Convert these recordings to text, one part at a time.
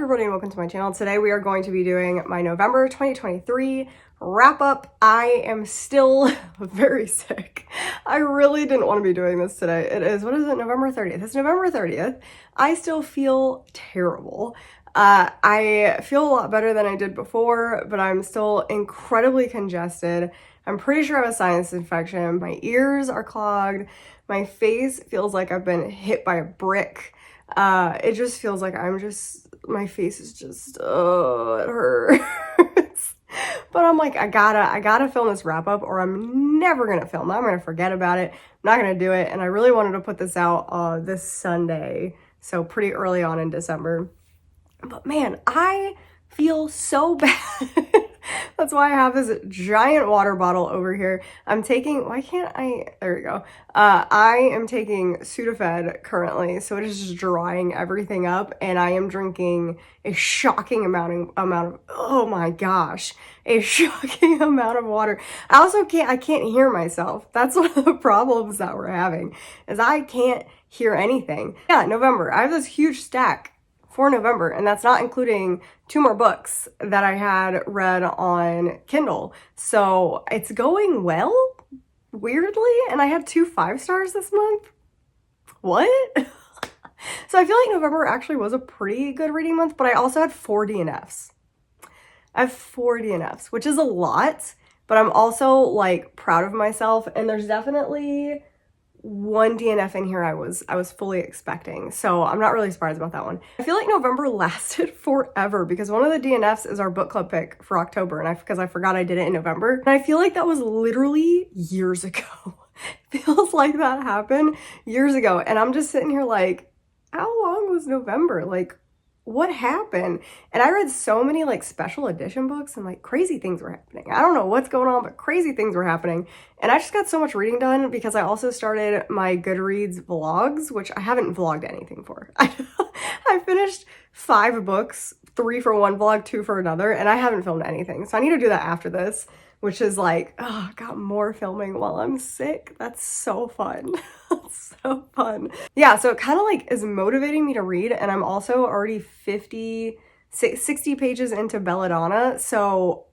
everybody and welcome to my channel. Today we are going to be doing my November 2023 wrap up. I am still very sick. I really didn't want to be doing this today. It is, what is it, November 30th? It's November 30th. I still feel terrible. I feel a lot better than I did before, but I'm still incredibly congested. I'm pretty sure I have a sinus infection. My ears are clogged. My face feels like I've been hit by a brick. It just feels like my face is just, oh, it hurts. But I'm like, I gotta film this wrap up or I'm never gonna film it. I'm gonna forget about it. I'm not gonna do it. And I really wanted to put this out this Sunday, so pretty early on in December. But man, I feel so bad. That's why I have this giant water bottle over here. I'm taking, there we go. I am taking Sudafed currently, so it is just drying everything up, and I am drinking a shocking amount of, oh my gosh, a shocking amount of water. I can't hear myself. That's one of the problems that we're having, is I can't hear anything. Yeah, November, I have this huge stack for November, and that's not including 2 more books that I had read on Kindle. So it's going well, weirdly, and I had 2 5-stars this month. What? So I feel like November actually was a pretty good reading month, but I also had 4 DNFs. I have 4 DNFs, which is a lot, but I'm also like proud of myself, and there's definitely 1 DNF in here I was fully expecting, so I'm not really surprised about that one. I feel like November lasted forever because one of the DNFs is our book club pick for October, and because I forgot I did it in November, and I feel like that was literally years ago. Feels like that happened years ago, and I'm just sitting here like, how long was November? Like, what happened? And I read so many like special edition books and like crazy things were happening. I don't know what's going on, but crazy things were happening. And I just got so much reading done because I also started my Goodreads vlogs, which I haven't vlogged anything for. I finished 5 books, 3 for one vlog, 2 for another, and I haven't filmed anything. So I need to do that after this, which is like, oh, I got more filming while I'm sick. That's so fun. That's so fun. Yeah, so it kind of like is motivating me to read, and I'm also already 60 pages into Belladonna, so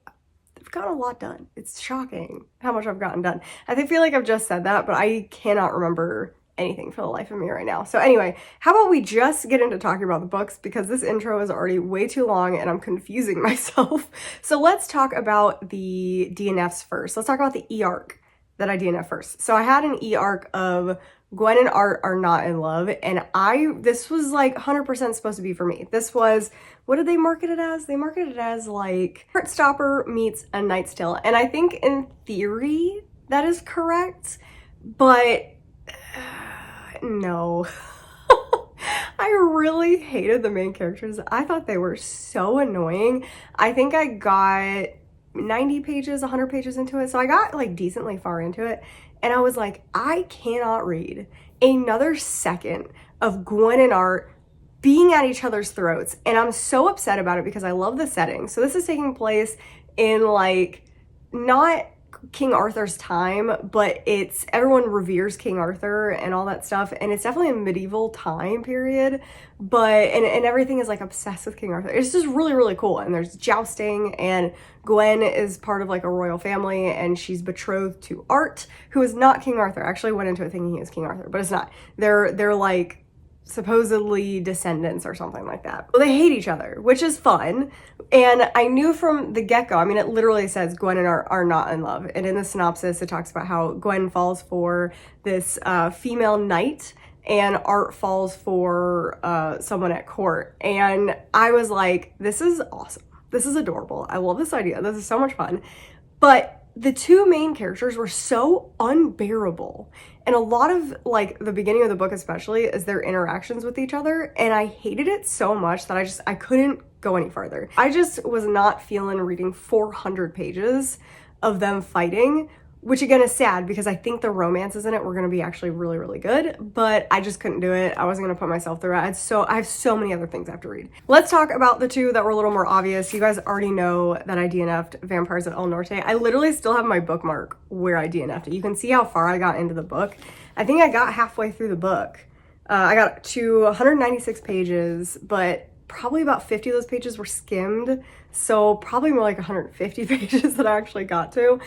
I've got a lot done. It's shocking how much I've gotten done. I feel like I've just said that, but I cannot remember anything for the life of me right now. So anyway, how about we just get into talking about the books, because this intro is already way too long and I'm confusing myself. So let's talk about the DNFs first. Let's talk about the E-arc that I DNF first. So I had an E-arc of Gwen and Art are not in love, and this was like 100% supposed to be for me. This was, what did they market it as? They marketed it as like Heartstopper meets A Knight's Tale, and I think in theory that is correct, but no. I really hated the main characters. I thought they were so annoying. I think I got 90 pages, 100 pages into it, so I got like decently far into it, and I was like, I cannot read another second of Gwen and Art being at each other's throats, and I'm so upset about it because I love the setting. So this is taking place in like, not King Arthur's time, but everyone reveres King Arthur and all that stuff, and it's definitely a medieval time period, but and everything is like obsessed with King Arthur. It's just really, really cool, and there's jousting, and Gwen is part of like a royal family, and she's betrothed to Art, who is not King Arthur. I actually went into it thinking he was King Arthur, but it's not. They're like supposedly descendants or something like that. Well, they hate each other, which is fun. And I knew from the get-go, I mean, it literally says Gwen and Art are not in love. And in the synopsis, it talks about how Gwen falls for this female knight, and Art falls for someone at court. And I was like, this is awesome. This is adorable. I love this idea. This is so much fun. But the 2 main characters were so unbearable. And a lot of like the beginning of the book especially is their interactions with each other, and I hated it so much that I couldn't go any farther. I just was not feeling reading 400 pages of them fighting, which again is sad because I think the romances in it were going to be actually really, really good, but I just couldn't do it. I wasn't going to put myself through it. I have so many other things I have to read. Let's talk about the 2 that were a little more obvious. You guys already know that I DNF'd Vampires of El Norte. I literally still have my bookmark where I DNF'd it. You can see how far I got into the book. I think I got halfway through the book. I got to 196 pages, but probably about 50 of those pages were skimmed, so probably more like 150 pages that I actually got to.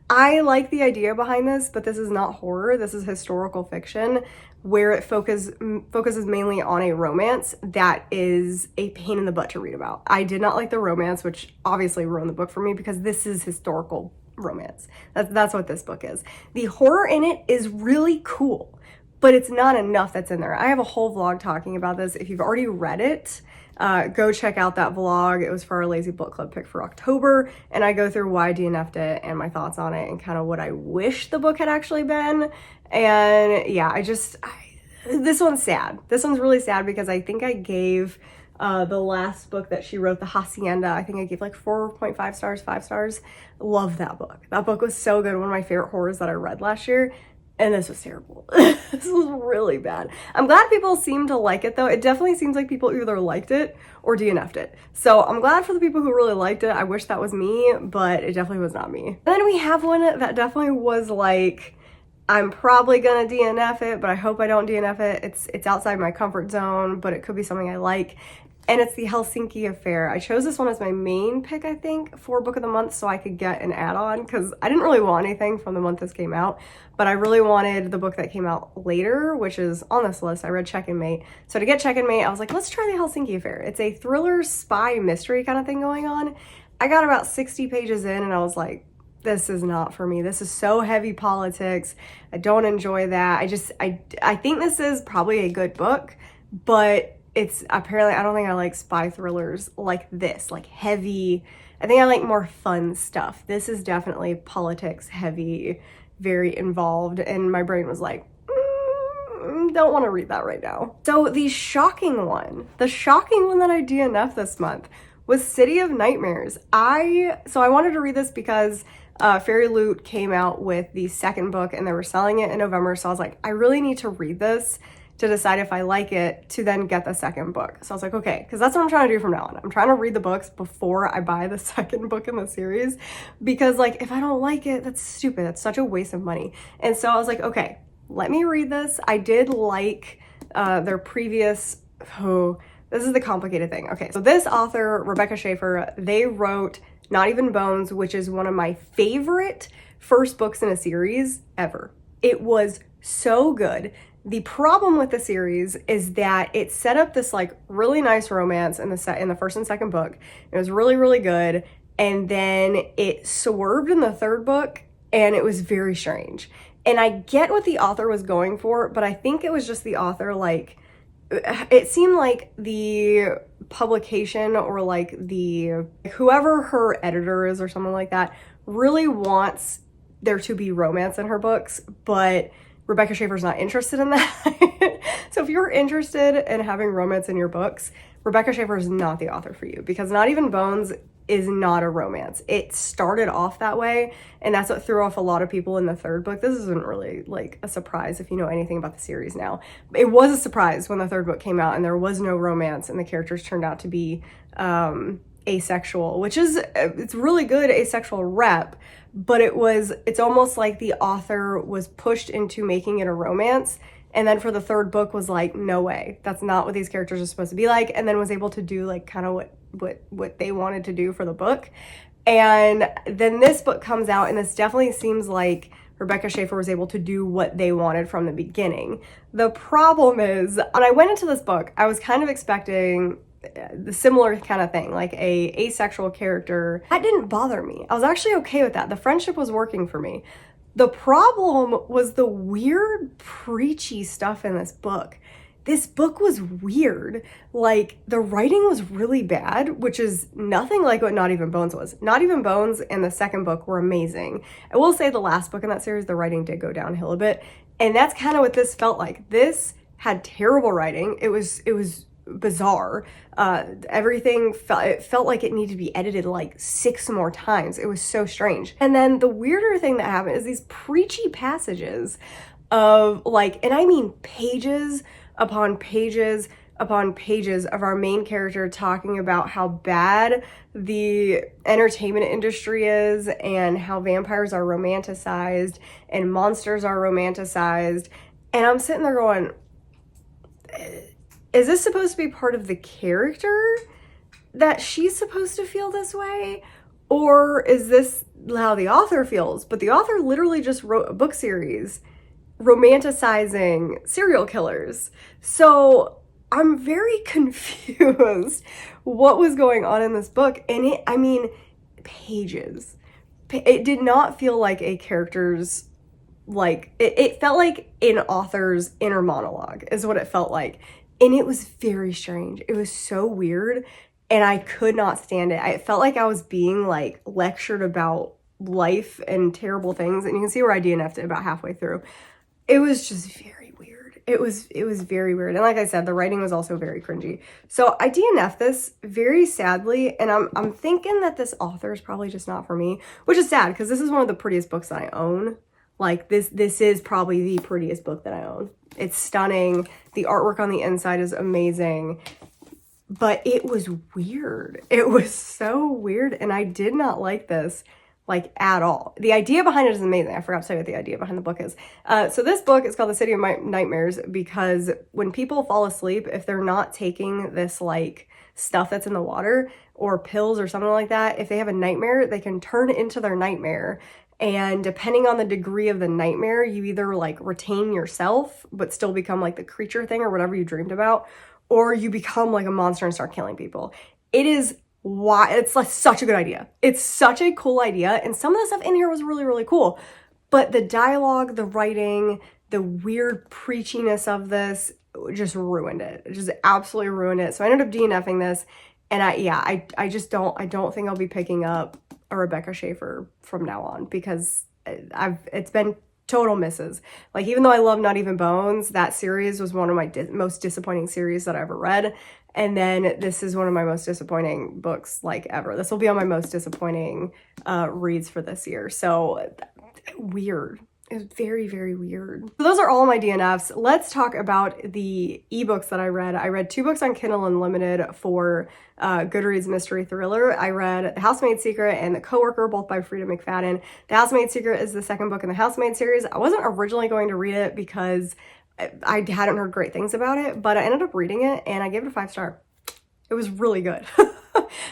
I like the idea behind this, but this is not horror. This is historical fiction where it focuses mainly on a romance that is a pain in the butt to read about. I did not like the romance, which obviously ruined the book for me because this is historical romance. That's what this book is. The horror in it is really cool, but it's not enough that's in there. I have a whole vlog talking about this. If you've already read it, go check out that vlog. It was for our Lazy Book Club pick for October, and I go through why I DNF'd it and my thoughts on it and kind of what I wish the book had actually been. And yeah, this one's sad. This one's really sad because I think I gave the last book that she wrote, The Hacienda, I think I gave like 4.5 stars, 5 stars. Love that book. That book was so good. One of my favorite horrors that I read last year. And this was terrible. This was really bad. I'm glad people seem to like it though. It definitely seems like people either liked it or DNF'd it. So I'm glad for the people who really liked it. I wish that was me, but it definitely was not me. And then we have one that definitely was like, I'm probably gonna DNF it, but I hope I don't DNF it. It's outside my comfort zone, but it could be something I like. And it's the Helsinki Affair. I chose this one as my main pick, I think, for book of the month so I could get an add-on because I didn't really want anything from the month this came out, but I really wanted the book that came out later, which is on this list. I read Check and Mate. So to get Check and Mate, I was like, let's try the Helsinki Affair. It's a thriller spy mystery kind of thing going on. I got about 60 pages in and I was like, this is not for me. This is so heavy politics. I don't enjoy that. I think this is probably a good book, but it's apparently, I don't think I like spy thrillers like this, like heavy. I think I like more fun stuff. This is definitely politics heavy, very involved, and my brain was like, don't want to read that right now. So the shocking one that I DNF'd this month was City of Nightmares. I wanted to read this because Fairy Loot came out with the second book and they were selling it in November, so I was like, I really need to read this to decide if I like it to then get the second book. So I was like, okay, because that's what I'm trying to do from now on. I'm trying to read the books before I buy the second book in the series because like if I don't like it, that's stupid. That's such a waste of money. And so I was like, okay, let me read this. I did like their previous, this is the complicated thing. Okay, so this author, Rebecca Schaeffer, they wrote Not Even Bones, which is one of my favorite first books in a series ever. It was so good. The problem with the series is that it set up this like really nice romance in the first and second book. It was really, really good. And then it swerved in the third book and it was very strange. And I get what the author was going for, but I think it was just the author, like, it seemed like the publication or like whoever her editor is or something like that really wants there to be romance in her books, but Rebecca Schaeffer's not interested in that. So if you're interested in having romance in your books, Rebecca Schaeffer is not the author for you because Not Even Bones is not a romance. It started off that way, and that's what threw off a lot of people in the third book. This isn't really like a surprise if you know anything about the series now. It was a surprise when the third book came out and there was no romance and the characters turned out to be asexual, which is, it's really good asexual rep, but it's almost like the author was pushed into making it a romance, and then for the third book was like, no way, that's not what these characters are supposed to be like, and then was able to do like kind of what they wanted to do for the book. And then this book comes out and this definitely seems like Rebecca Schaeffer was able to do what they wanted from the beginning. The problem is, when I went into this book, I was kind of expecting the similar kind of thing, like a asexual character. That didn't bother me. I was actually okay with that. The friendship was working for me. The problem was the weird preachy stuff in this book. This book was weird. Like, the writing was really bad, which is nothing like what Not Even Bones was. Not Even Bones and the second book were amazing. I will say the last book in that series, the writing did go downhill a bit, and that's kind of what this felt like. This had terrible writing. It was bizarre. Everything felt like it needed to be edited like 6 more times. It was so strange. And then the weirder thing that happened is these preachy passages of like, and I mean pages upon pages upon pages of our main character talking about how bad the entertainment industry is and how vampires are romanticized and monsters are romanticized. And I'm sitting there going, is this supposed to be part of the character that she's supposed to feel this way? Or is this how the author feels? But the author literally just wrote a book series romanticizing serial killers. So I'm very confused what was going on in this book. And I mean, pages. It did not feel like a character's, like, it felt like an author's inner monologue is what it felt like. And it was very strange. It was so weird. And I could not stand it. I felt like I was being like lectured about life and terrible things. And you can see where I DNF'd it about halfway through. It was just very weird. It was very weird. And like I said, the writing was also very cringy. So I DNF'd this very sadly. And I'm thinking that this author is probably just not for me, which is sad because this is one of the prettiest books that I own. Like this is probably the prettiest book that I own. It's stunning. The artwork on the inside is amazing. But it was weird. It was so weird. And I did not like this, like, at all. The idea behind it is amazing. I forgot to tell you what the idea behind the book is. So this book is called The City of Nightmares because when people fall asleep, if they're not taking this, like, stuff that's in the water or pills or something like that, if they have a nightmare, they can turn into their nightmare. And depending on the degree of the nightmare, you either, like, retain yourself but still become, like, the creature thing or whatever you dreamed about, or you become like a monster and start killing people. It is why it's like such a good idea. It's such a cool idea. And some of the stuff in here was really, really cool. But the dialogue, the writing, the weird preachiness of this just ruined it. It just absolutely ruined it. So I ended up DNFing this. And I just don't think I'll be picking up a Rebecca Schaeffer from now on because it's been total misses. Like, even though I love Not Even Bones, that series was one of my most disappointing series that I ever read. And then this is one of my most disappointing books, like, ever. This will be on my most disappointing reads for this year. So, weird. It was very, very weird. So those are all my DNFs. Let's talk about the ebooks that I read. I read 2 books on Kindle Unlimited for Goodreads Mystery Thriller. I read The Housemaid's Secret and The Coworker, both by Frida McFadden. The Housemaid's Secret is the second book in the Housemaid series. I wasn't originally going to read it because I hadn't heard great things about it, but I ended up reading it and I gave it a 5-star. It was really good.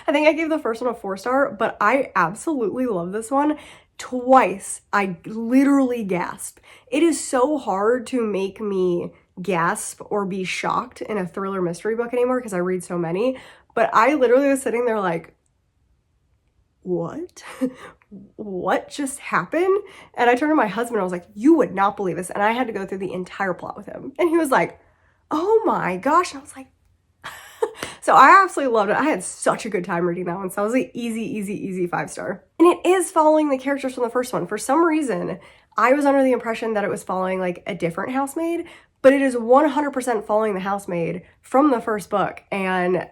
I think I gave the first one a 4-star, but I absolutely love this one. Twice I literally gasped. It is so hard to make me gasp or be shocked in a thriller mystery book anymore because I read so many, but I literally was sitting there like, what? What just happened? And I turned to my husband and I was like, you would not believe this. And I had to go through the entire plot with him. And he was like, oh my gosh. And I was like, so I absolutely loved it. I had such a good time reading that one. So it was an easy 5-star. And it is following the characters from the first one. For some reason, I was under the impression that it was following like a different housemaid, but it is 100% following the housemaid from the first book. And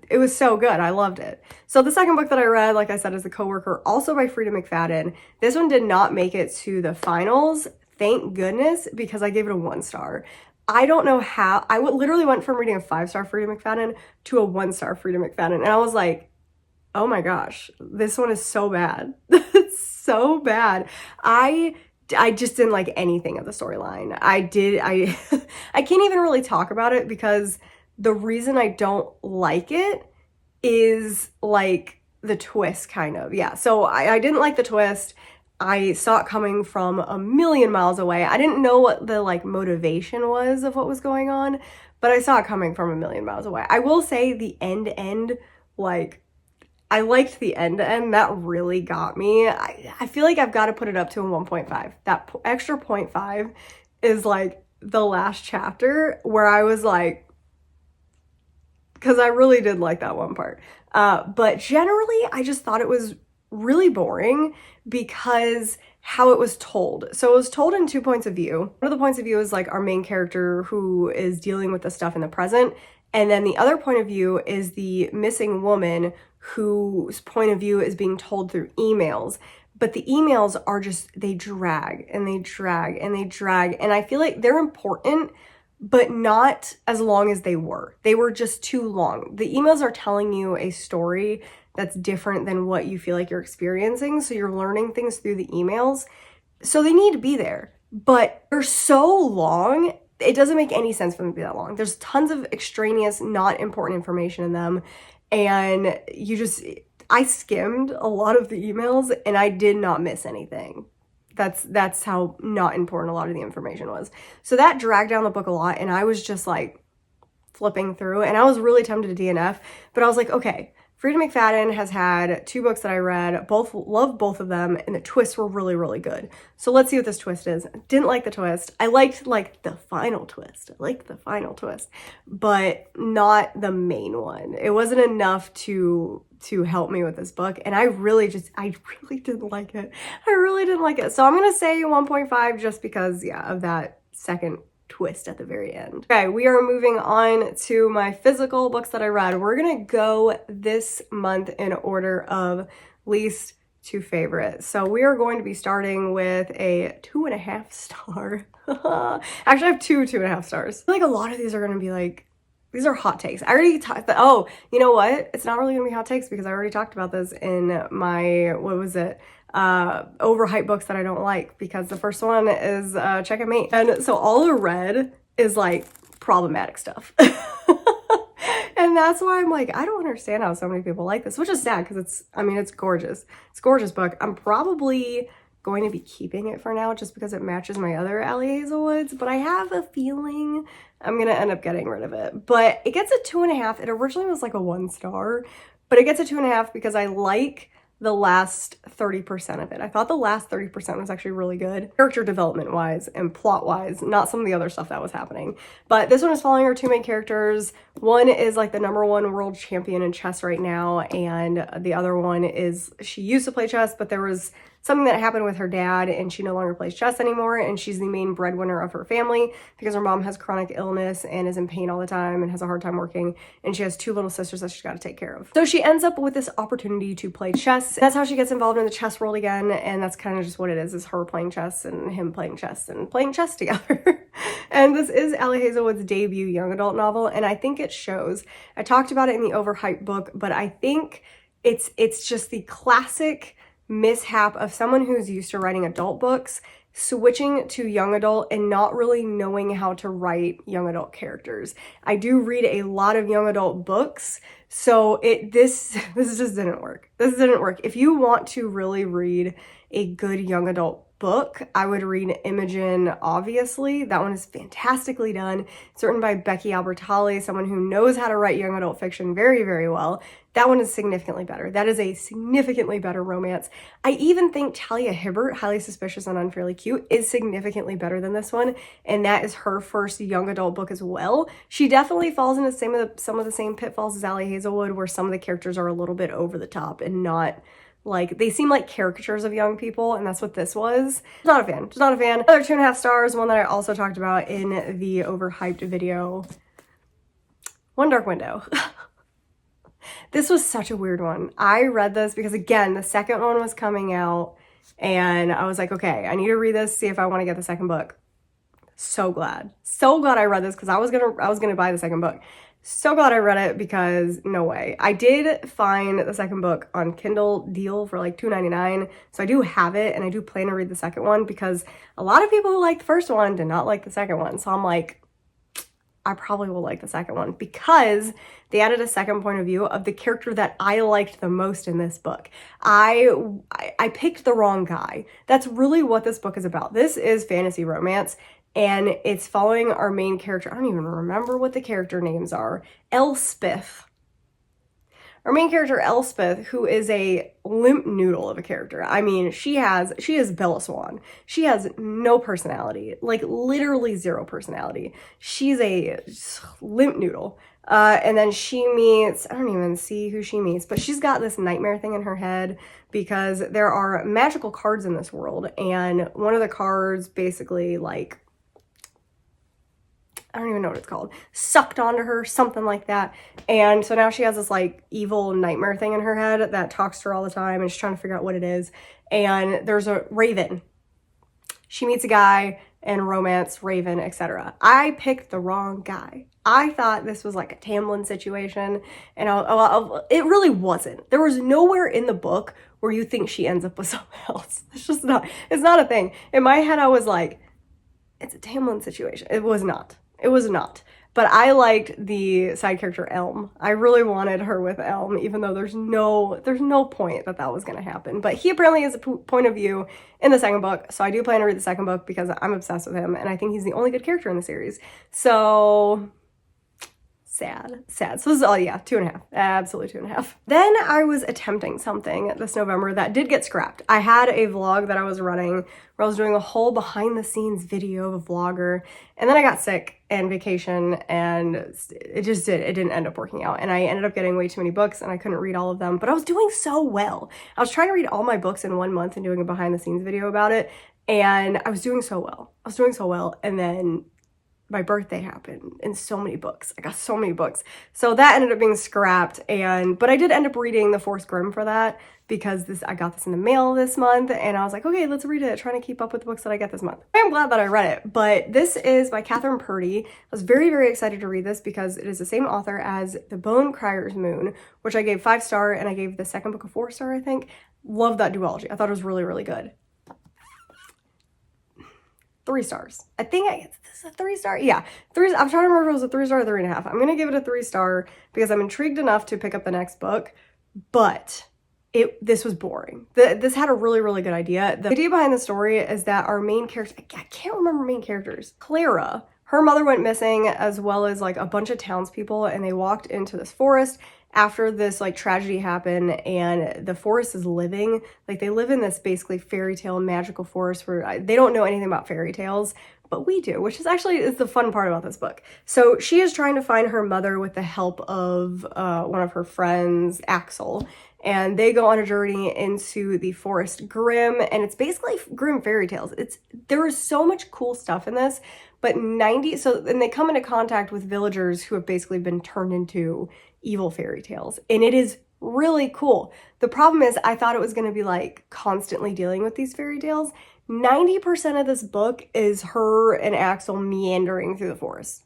it was so good. I loved it. So the second book that I read, like I said, is The Coworker, also by Frida McFadden. This one did not make it to the finals. Thank goodness, because I gave it a 1-star. I don't know how. I literally went from reading a 5-star Frida McFadden to a 1-star Frida McFadden. And I was like, oh my gosh, this one is so bad. It's so bad. I just didn't like anything of the storyline. I can't even really talk about it because the reason I don't like it is like the twist kind of. Yeah, so I didn't like the twist. I saw it coming from a million miles away. I didn't know what the like motivation was of what was going on, but I saw it coming from a million miles away. I will say the end, like, I liked the end. That really got me. I feel like I've got to put it up to a 1.5. That extra 0.5 is like the last chapter where I was like, because I really did like that one part. But generally, I just thought it was really boring because how it was told. So it was told in 2 points of view. One of the points of view is like our main character who is dealing with the stuff in the present. And then the other point of view is the missing woman whose point of view is being told through emails. But the emails are just, they drag and they drag and they drag. And I feel like they're important, but not as long as they were. They were just too long. The emails are telling you a story that's different than what you feel like you're experiencing. So you're learning things through the emails. So they need to be there, but they're so long it doesn't make any sense for them to be that long. There's tons of extraneous, not important information in them, and I skimmed a lot of the emails and I did not miss anything. That's how not important a lot of the information was. So that dragged down the book a lot, and I was just like flipping through, and I was really tempted to DNF, but I was like, okay, Frida McFadden has had 2 books that I read, loved both of them, and the twists were really, really good. So let's see what this twist is. Didn't like the twist. I liked like the final twist. But not the main one. It wasn't enough to help me with this book, and I really didn't like it. So I'm gonna say 1.5 just because, yeah, of that second twist at the very end. Okay, we are moving on to my physical books that I read. We're gonna go this month in order of least to favorite. So we are going to be starting with a 2.5 star. Actually, I have 2.5 stars. I feel like a lot of these are gonna be like, these are hot takes. I already talked, oh, you know what? It's not really gonna be hot takes because I already talked about this in my, what was it? Overhyped books that I don't like, because the first one is Check and Mate. And so all the red is like problematic stuff. And that's why I'm like, I don't understand how so many people like this, which is sad because it's gorgeous. It's a gorgeous book. I'm probably going to be keeping it for now just because it matches my other Allie Hazelwoods, but I have a feeling I'm gonna end up getting rid of it. But it gets a 2.5. It originally was like a 1 star, but it gets a 2.5 because I like the last 30% of it. I thought the last 30% was actually really good, character development wise and plot wise, not some of the other stuff that was happening. But this one is following our 2 main characters. One is like the #1 world champion in chess right now, and the other one is, she used to play chess, but there was something that happened with her dad and she no longer plays chess anymore, and she's the main breadwinner of her family because her mom has chronic illness and is in pain all the time and has a hard time working, and she has 2 little sisters that she's got to take care of. So she ends up with this opportunity to play chess. That's how she gets involved in the chess world again, and that's kind of just what it is her playing chess and him playing chess and playing chess together. And this is Allie Hazelwood's debut young adult novel, and I think it shows. I talked about it in the overhyped book, but I think it's just the classic mishap of someone who's used to writing adult books switching to young adult and not really knowing how to write young adult characters. I do read a lot of young adult books, so this just didn't work. This didn't work. If you want to really read a good young adult book, I would read Imogen, obviously. That one is fantastically done. It's written by Becky Albertalli, someone who knows how to write young adult fiction very, very well. That one is significantly better. That is a significantly better romance. I even think Talia Hibbert, Highly Suspicious and Unfairly Cute, is significantly better than this one, and that is her first young adult book as well. She definitely falls into some of the same pitfalls as Allie Hazelwood, where some of the characters are a little bit over the top and not like, they seem like caricatures of young people, and that's what this was. Not a fan. Just not a fan. Another 2.5 stars, one that I also talked about in the overhyped video. One Dark Window. This was such a weird one. I read this because, again, the second one was coming out, and I was like, okay, I need to read this, see if I want to get the second book. So glad I read this because I was gonna buy the second book. So glad I read it because no way. I did find the second book on Kindle deal for like $2.99, so I do have it, and I do plan to read the second one because a lot of people who liked the first one did not like the second one. So I'm like, I probably will like the second one because they added a second point of view of the character that I liked the most in this book. I picked the wrong guy. That's really what this book is about. This is fantasy romance, and it's following our main character. I don't even remember what the character names are. Elspeth. Our main character, Elspeth, who is a limp noodle of a character. I mean, she is Bella Swan. She has no personality, like literally zero personality. She's a limp noodle. And then she meets, I don't even see who she meets, but she's got this nightmare thing in her head because there are magical cards in this world. And one of the cards basically like, I don't even know what it's called, sucked onto her, something like that. And so now she has this like evil nightmare thing in her head that talks to her all the time, and she's trying to figure out what it is. And there's a raven. She meets a guy and romance, raven, etc. I picked the wrong guy. I thought this was like a Tamlin situation, and it really wasn't. There was nowhere in the book where you think she ends up with someone else. It's not a thing. In my head, I was like, it's a Tamlin situation. It was not. It was not. But I liked the side character Elm. I really wanted her with Elm, even though there's no point that was going to happen. But he apparently has a point of view in the second book, so I do plan to read the second book because I'm obsessed with him, and I think he's the only good character in the series. So sad. So this is all, yeah, 2.5. Absolutely 2.5. Then I was attempting something this November that did get scrapped. I had a vlog that I was running where I was doing a whole behind the scenes video of a vlogger, and then I got sick and vacation, and it didn't end up working out. And I ended up getting way too many books, and I couldn't read all of them, but I was doing so well. I was trying to read all my books in 1 month and doing a behind the scenes video about it, and I was doing so well. And then my birthday happened and so many books. I got so many books. So that ended up being scrapped, but I did end up reading The Fourth Grimm for that because I got this in the mail this month, and I was like, okay, let's read it, trying to keep up with the books that I get this month. I'm glad that I read it, but this is by Catherine Purdy. I was very, very excited to read this because it is the same author as The Bone Crier's Moon, which I gave 5-star, and I gave the second book a 4-star, I think. Loved that duology. I thought it was really, really good. 3 stars. I think this is a 3-star. Yeah, 3. I'm trying to remember if it was a 3-star or 3.5. I'm gonna give it a 3-star because I'm intrigued enough to pick up the next book, but this was boring. This had a really, really good idea. The idea behind the story is that our main character, I can't remember main characters. Clara, her mother went missing, as well as like a bunch of townspeople, and they walked into this forest after this like tragedy happened, and the forest is living. Like, they live in this basically fairy tale magical forest where they don't know anything about fairy tales, but we do, which is the fun part about this book. So she is trying to find her mother with the help of one of her friends, Axel, and they go on a journey into the Forest Grimm, and it's basically Grimm fairy tales. There is so much cool stuff in this, but and they come into contact with villagers who have basically been turned into evil fairy tales, and it is really cool. The problem is I thought it was going to be like constantly dealing with these fairy tales. 90% of this book is her and Axel meandering through the forest.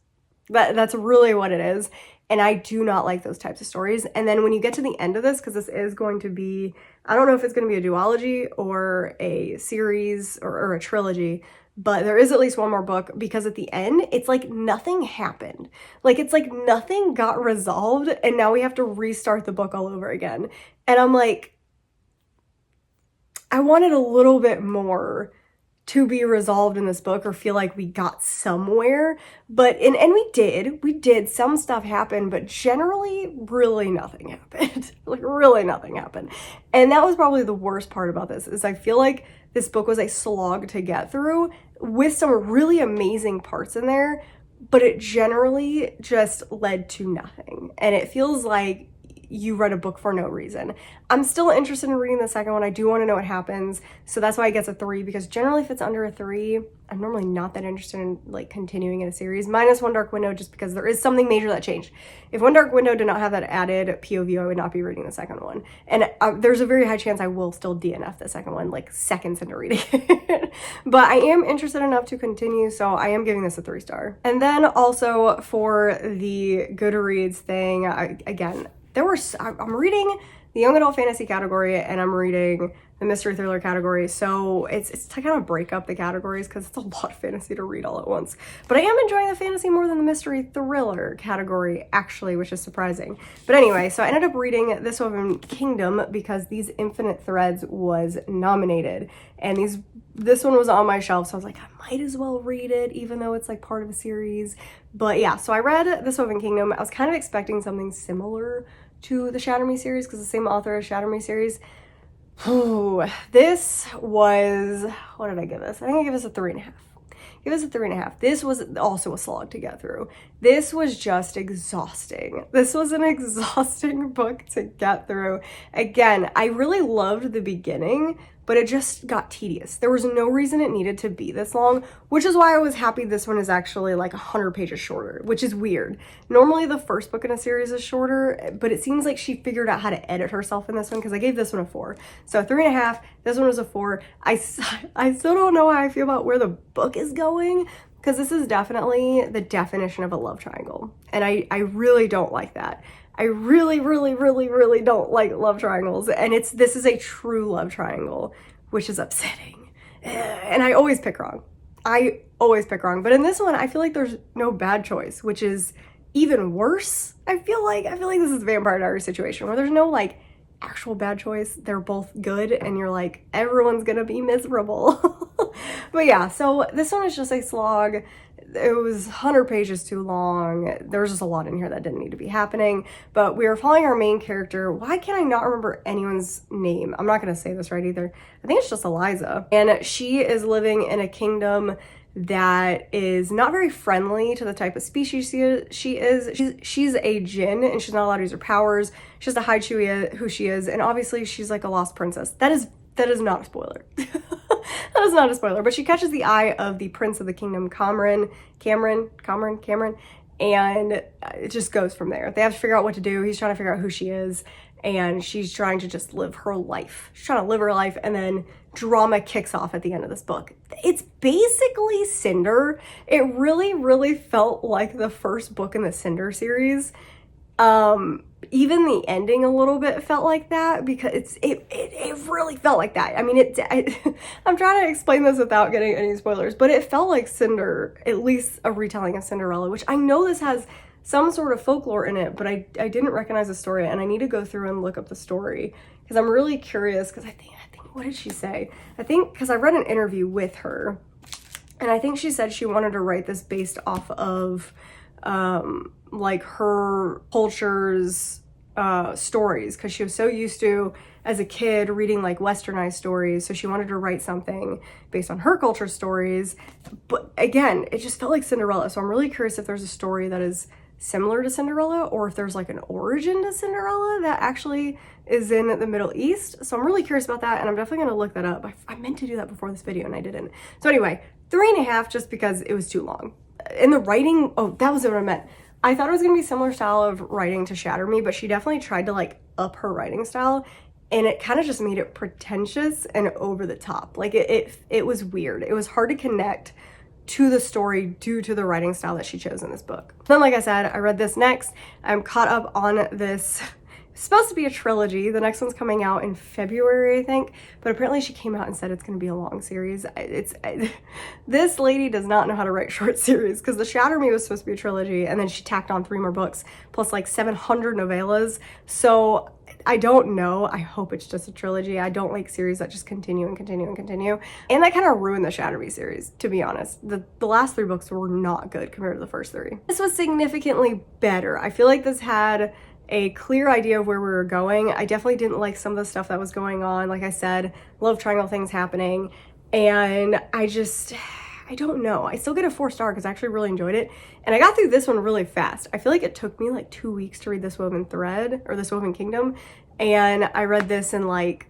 That's really what it is, and I do not like those types of stories. And then when you get to the end of this, because this is going to be, I don't know if it's going to be a duology or a series or a trilogy, but there is at least one more book, because at the end, it's like nothing happened. Like, it's like nothing got resolved, and now we have to restart the book all over again. And I'm like, I wanted a little bit more to be resolved in this book, or feel like we got somewhere, but and we did, some stuff happened, but generally really nothing happened. Like, really nothing happened. And that was probably the worst part about this, is I feel like this book was a slog to get through with some really amazing parts in there, but it generally just led to nothing, and it feels like you read a book for no reason. I'm still interested in reading the second one. I do want to know what happens, so that's why it gets a 3, because generally if it's under a 3, I'm normally not that interested in like continuing in a series, minus One Dark Window, just because there is something major that changed. If One Dark Window did not have that added POV, I would not be reading the second one, and there's a very high chance I will still DNF the second one like seconds into reading it. But I am interested enough to continue, so I am giving this a 3-star. And then also for the Goodreads thing, I'm reading the young adult fantasy category, and I'm reading the mystery thriller category, so it's to kind of break up the categories because it's a lot of fantasy to read all at once. But I am enjoying the fantasy more than the mystery thriller category, actually, which is surprising. But anyway, so I ended up reading this Soven Kingdom because These Infinite Threads was nominated, and this one was on my shelf, so I was like, I might as well read it, even though it's like part of a series. But yeah, so I read the Soven Kingdom. I was kind of expecting something similar to the Shatter Me series, because the same author as Shatter Me series. This was, what did I give this? I think I give this a 3.5. Give this a 3.5. This was also a slog to get through. This was just exhausting. This was an exhausting book to get through. Again, I really loved the beginning, but it just got tedious. There was no reason it needed to be this long, which is why I was happy this one is actually like 100 pages shorter, which is weird. Normally the first book in a series is shorter, but it seems like she figured out how to edit herself in this one, because I gave this one a 4. So 3.5, this one was a 4. I still don't know how I feel about where the book is going, because this is definitely the definition of a love triangle, and I really don't like that. I really, really, really, really don't like love triangles, and this is a true love triangle, which is upsetting. And I always pick wrong. I always pick wrong. But in this one, I feel like there's no bad choice, which is even worse. I feel like this is a Vampire Diaries situation where there's no like actual bad choice. They're both good and you're like, everyone's gonna be miserable. But yeah, so this one is just a slog. It was 100 pages too long. There was just a lot in here that didn't need to be happening, but we are following our main character. Why can I not remember anyone's name? I'm not gonna say this right either. I think it's just Eliza, and she is living in a kingdom that is not very friendly to the type of species she is. She's a djinn and she's not allowed to use her powers. She has to hide who she is, and obviously she's like a lost princess. That is not a spoiler. That is not a spoiler, but she catches the eye of the prince of the kingdom, Cameron, and it just goes from there. They have to figure out what to do. He's trying to figure out who she is, and she's trying to just live her life. She's trying to live her life, and then drama kicks off at the end of this book. It's basically Cinder. It really, really felt like the first book in the Cinder series. Even the ending a little bit felt like that, because it really felt like that. I mean, I'm trying to explain this without getting any spoilers, but it felt like Cinder, at least a retelling of Cinderella, which I know this has some sort of folklore in it, but I didn't recognize the story, and I need to go through and look up the story because I'm really curious, because I think, what did she say? I think, because I read an interview with her, and I think she said she wanted to write this based off of like her culture's stories, because she was so used to, as a kid, reading like westernized stories, so she wanted to write something based on her culture stories. But again, it just felt like Cinderella, so I'm really curious if there's a story that is similar to Cinderella, or if there's like an origin to Cinderella that actually is in the Middle East. So I'm really curious about that, and I'm definitely gonna look that up. I meant to do that before this video and I didn't. So anyway, 3.5 just because it was too long. In the writing, oh, that was what I meant. I thought it was gonna be similar style of writing to Shatter Me, but she definitely tried to like up her writing style, and it kind of just made it pretentious and over the top. Like it was weird. It was hard to connect to the story due to the writing style that she chose in this book. Then, like I said, I read this next. I'm caught up on this. It's supposed to be a trilogy. The next one's coming out in February, I think, but apparently she came out and said it's going to be a long series. This lady does not know how to write short series, because the Shatter Me was supposed to be a trilogy, and then she tacked on 3 more books plus like 700 novellas. So I don't know. I hope it's just a trilogy. I don't like series that just continue and continue and continue. And that kind of ruined the Shatter Me series, to be honest. The last 3 books were not good compared to the first 3. This was significantly better. I feel like this had a clear idea of where we were going. I definitely didn't like some of the stuff that was going on. Like I said, love triangle things happening. And I don't know. I still get a 4-star because I actually really enjoyed it. And I got through this one really fast. I feel like it took me like 2 weeks to read this Woven Thread, or this Soven Kingdom. And I read this in like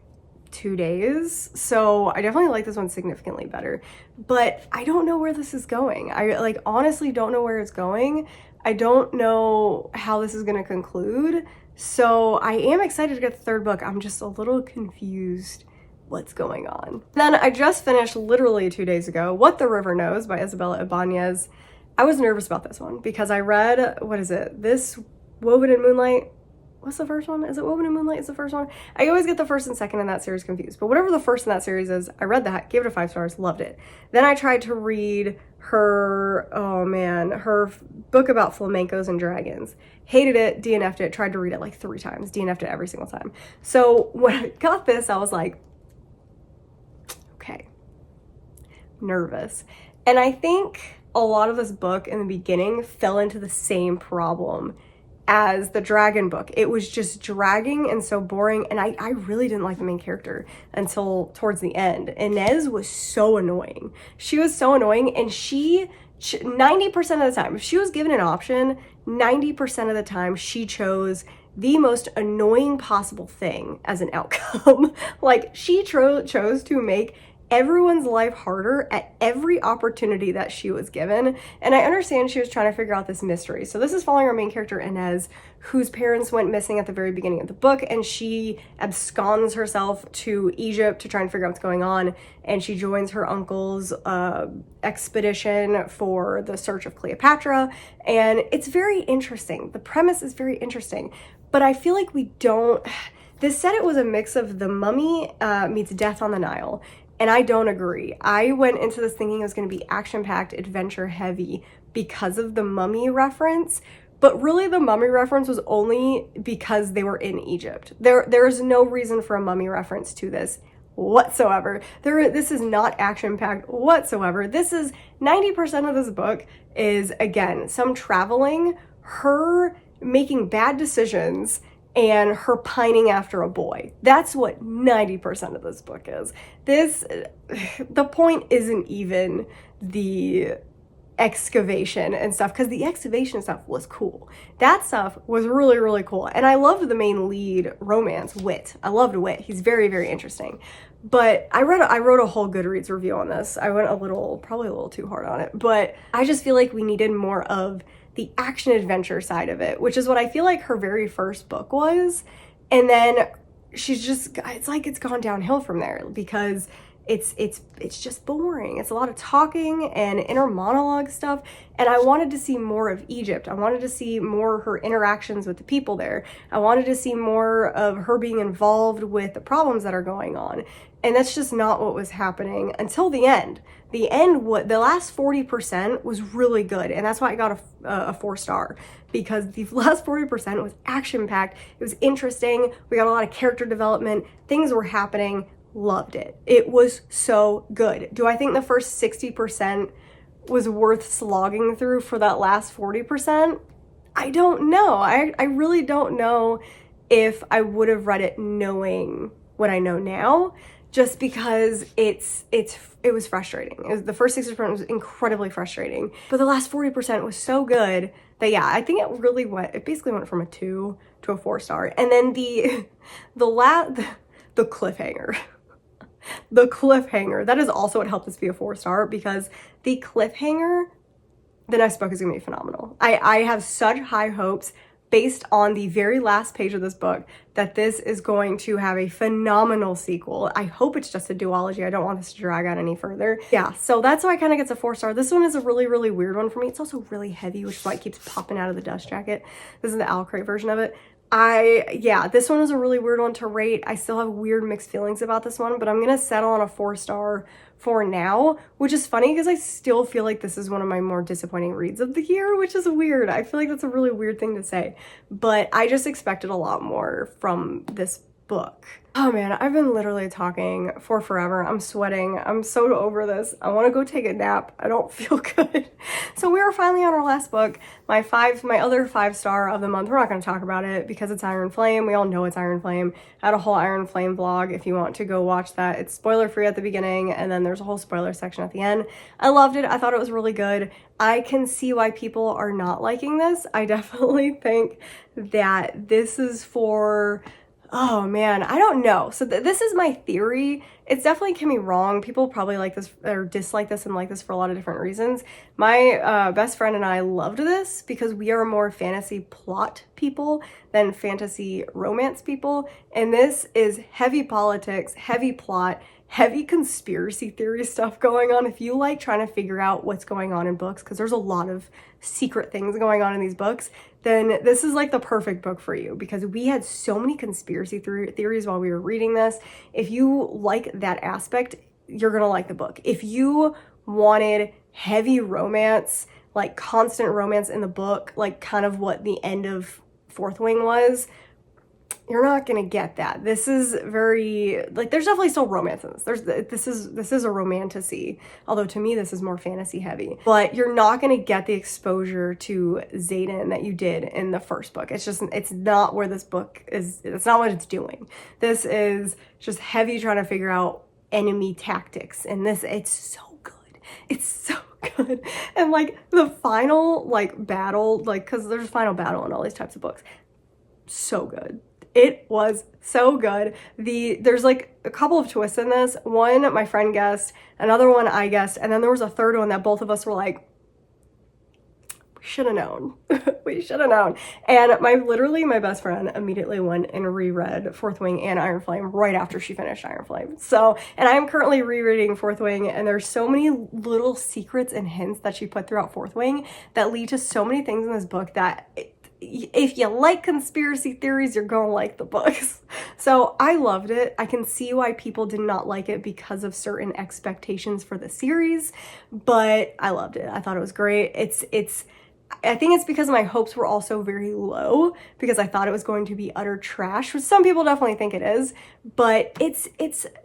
2 days. So I definitely like this one significantly better. But I don't know where this is going. I like honestly don't know where it's going. I don't know how this is going to conclude. So I am excited to get the 3rd book. I'm just a little confused what's going on. Then I just finished literally 2 days ago, What the River Knows by Isabella Ibanez. I was nervous about this one because I read, what is it? This Woven in Moonlight. What's the first one? Is it Woven in Moonlight is the first one? I always get the first and second in that series confused, but whatever the first in that series is, I read that, gave it a 5 stars, loved it. Then I tried to read her, oh man, her book about flamencos and dragons. Hated it, DNF'd it, tried to read it like 3 times, DNF'd it every single time. So when I got this, I was like, okay, nervous. And I think a lot of this book in the beginning fell into the same problem as the dragon book. It was just dragging and so boring, and I really didn't like the main character until towards the end. Inez was so annoying. She was so annoying, and she 90% of the time, if she was given an option, 90% of the time she chose the most annoying possible thing as an outcome. Like, she chose to make everyone's life harder at every opportunity that she was given. And I understand she was trying to figure out this mystery. So this is following our main character, Inez, whose parents went missing at the very beginning of the book, and she absconds herself to Egypt to try and figure out what's going on. And she joins her uncle's expedition for the search of Cleopatra. And it's very interesting. The premise is very interesting, but I feel like we don't... This said it was a mix of The Mummy meets Death on the Nile. And I don't agree. I went into this thinking it was going to be action-packed, adventure-heavy because of the mummy reference, but really the mummy reference was only because they were in Egypt. There's no reason for a mummy reference to this whatsoever. This is not action-packed whatsoever. This is 90% of this book is, again, some traveling, her making bad decisions, and her pining after a boy. That's what 90% of this book is. The point isn't even the excavation and stuff, because the excavation stuff was cool. That stuff was really, really cool. And I loved the main lead romance, Wit. I loved Wit. He's very, very interesting. But I wrote a whole Goodreads review on this. I went probably a little too hard on it, but I just feel like we needed more of the action adventure side of it, which is what I feel like her very first book was. And then it's like it's gone downhill from there, because it's just boring. It's a lot of talking and inner monologue stuff. And I wanted to see more of Egypt. I wanted to see more of her interactions with the people there. I wanted to see more of her being involved with the problems that are going on. And that's just not what was happening until the end. The last 40% was really good. And that's why I got a 4-star, because the last 40% was action-packed. It was interesting. We got a lot of character development. Things were happening. Loved it. It was so good. Do I think the first 60% was worth slogging through for that last 40%? I don't know. I really don't know if I would have read it knowing what I know now, just because it was frustrating. The first 60% was incredibly frustrating, but the last 40% was so good that, yeah, I think it basically went from a 2 to a 4-star. And then the cliffhanger. The cliffhanger, that is also what helped this be a 4-star, because the cliffhanger, the next book is going to be phenomenal. I have such high hopes based on the very last page of this book that this is going to have a phenomenal sequel. I hope it's just a duology. I don't want this to drag out any further. Yeah, so that's why it kind of gets a 4-star. This one is a really, really weird one for me. It's also really heavy, which is why it keeps popping out of the dust jacket. This is the Owl Crate version of it. This one was a really weird one to rate. I still have weird mixed feelings about this one, but I'm gonna settle on a 4-star for now, which is funny because I still feel like this is one of my more disappointing reads of the year, which is weird. I feel like that's a really weird thing to say, but I just expected a lot more from this book. Oh man, I've been literally talking for forever. I'm sweating. I'm so over this. I want to go take a nap. I don't feel good. So we are finally on our last book, my other 5-star of the month. We're not going to talk about it because it's Iron Flame. We all know it's Iron Flame. I had a whole Iron Flame vlog if you want to go watch that. It's spoiler free at the beginning, and then there's a whole spoiler section at the end. I loved it. I thought it was really good. I can see why people are not liking this. I definitely think that this is for... Oh man, I don't know. So this is my theory. It's definitely can be wrong. People probably like this or dislike this and like this for a lot of different reasons. My best friend and I loved this because we are more fantasy plot people than fantasy romance people. And this is heavy politics, heavy plot, heavy conspiracy theory stuff going on. If you like trying to figure out what's going on in books, because there's a lot of secret things going on in these books, then this is like the perfect book for you, because we had so many conspiracy theories while we were reading this. If you like that aspect, you're gonna like the book. If you wanted heavy romance, like constant romance in the book, like kind of what the end of Fourth Wing was, you're not gonna get that. This is very, like, there's definitely still romance in this. This is a romantasy, although to me this is more fantasy heavy. But you're not gonna get the exposure to Xaden that you did in the first book. It's not where this book is. It's not what it's doing. This is just heavy trying to figure out enemy tactics, and it's so good. It's so good. And like the final like battle, like, because there's a final battle in all these types of books, so good. It was so good. There's like a couple of twists in this. One my friend guessed, another one I guessed, and then there was a third one that both of us were like, we should have known. We should have known. And my best friend immediately went and reread Fourth Wing and Iron Flame right after she finished Iron Flame. So, and I am currently rereading Fourth Wing, and there's so many little secrets and hints that she put throughout Fourth Wing that lead to so many things in this book that if you like conspiracy theories, you're gonna like the books. So I loved it. I can see why people did not like it because of certain expectations for the series, but I loved it. I thought it was great. I think it's because my hopes were also very low because I thought it was going to be utter trash, which some people definitely think it is, but it's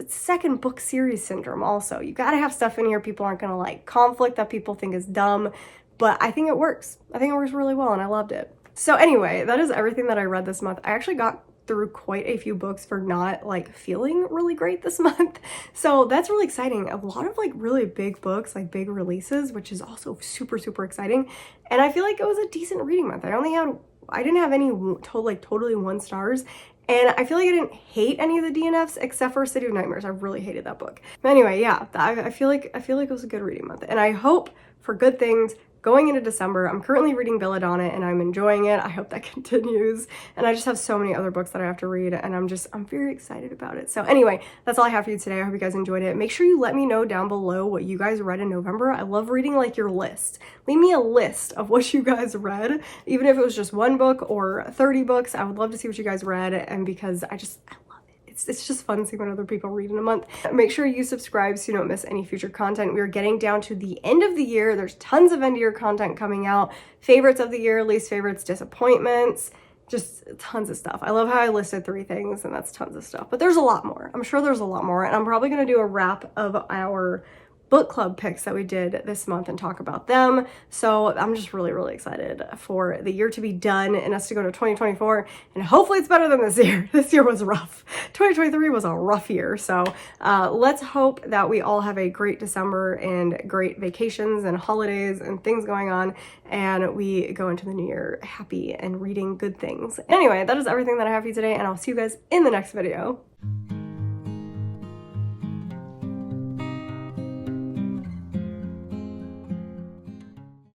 second book series syndrome also. You gotta have stuff in here people aren't gonna like, conflict that people think is dumb, but I think it works. I think it works really well and I loved it. So anyway, that is everything that I read this month. I actually got through quite a few books for not like feeling really great this month. So that's really exciting. A lot of like really big books, like big releases, which is also super, super exciting. And I feel like it was a decent reading month. I didn't have any totally 1 stars. And I feel like I didn't hate any of the DNFs except for City of Nightmares. I really hated that book. But anyway, yeah, I feel like it was a good reading month. And I hope for good things going into December. I'm currently reading Belladonna and I'm enjoying it. I hope that continues. And I just have so many other books that I have to read and I'm very excited about it. So anyway, that's all I have for you today. I hope you guys enjoyed it. Make sure you let me know down below what you guys read in November. I love reading like your list. Leave me a list of what you guys read, even if it was just 1 book or 30 books. I would love to see what you guys read, and because I love it. It's just fun seeing what other people read in a month. Make sure you subscribe so you don't miss any future content. We are getting down to the end of the year. There's tons of end of year content coming out. Favorites of the year, least favorites, disappointments, just tons of stuff. I love how I listed 3 things and that's tons of stuff, but there's a lot more. I'm sure there's a lot more, and I'm probably going to do a wrap of our book club picks that we did this month and talk about them. So I'm just really, really excited for the year to be done and us to go to 2024, and hopefully it's better than this year. This year was rough. 2023 was a rough year. So let's hope that we all have a great December and great vacations and holidays and things going on, and we go into the new year happy and reading good things. Anyway, that is everything that I have for you today, and I'll see you guys in the next video.